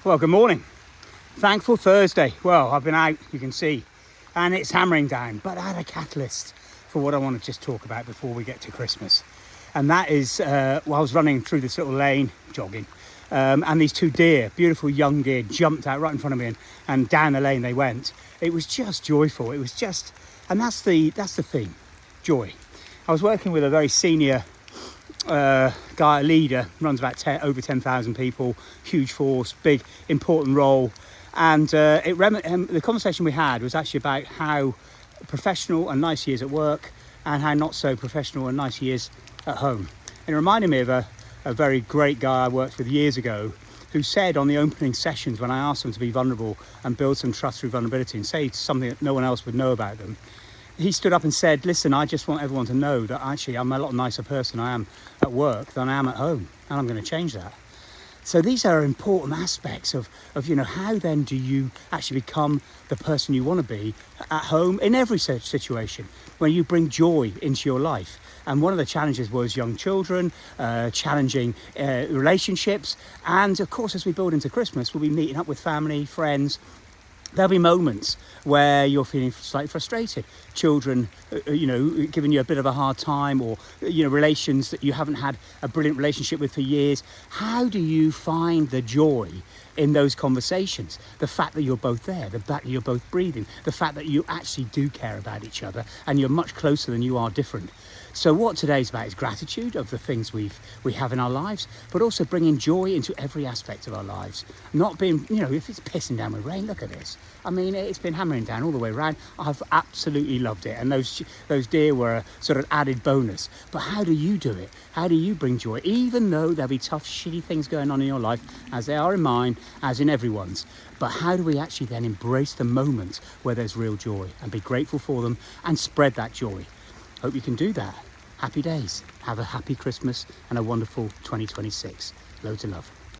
Well, good morning. Thankful Thursday. Well, I've been out, you can see, and it's hammering down, but I had a catalyst for what I want to just talk about before we get to Christmas. And that is, I was running through this little lane, jogging, and these two deer, beautiful young deer, jumped out right in front of me, and down the lane they went. It was just joyful. It was just, and that's the thing, joy. I was working with a very senior guy, a leader, runs about over 10,000 people, huge force, big, important role. And the conversation we had was actually about how professional and nice he is at work and how not so professional and nice he is at home. And it reminded me of a very great guy I worked with years ago who said on the opening sessions, when I asked them to be vulnerable and build some trust through vulnerability and say something that no one else would know about them, he stood up and said, listen, I just want everyone to know that actually I'm a lot nicer person I am at work than I am at home, and I'm going to change that. So these are important aspects of how then do you actually become the person you want to be at home in every situation, when you bring joy into your life. And one of the challenges was young children, challenging relationships. And of course, as we build into Christmas, we'll be meeting up with family, friends. There'll be moments where you're feeling slightly frustrated. Children, giving you a bit of a hard time, or, relations that you haven't had a brilliant relationship with for years. How do you find the joy in those conversations? The fact that you're both there, the fact that you're both breathing, the fact that you actually do care about each other and you're much closer than you are different. So what today's about is gratitude of the things we have in our lives, but also bringing joy into every aspect of our lives. Not being, if it's pissing down with rain, look at this. I mean, it's been hammering down all the way around. I've absolutely loved it. And those deer were a sort of added bonus. But how do you do it? How do you bring joy? Even though there'll be tough, shitty things going on in your life, as they are in mine, as in everyone's. But how do we actually then embrace the moments where there's real joy and be grateful for them and spread that joy? Hope you can do that. Happy days. Have a happy Christmas and a wonderful 2026. Loads of love.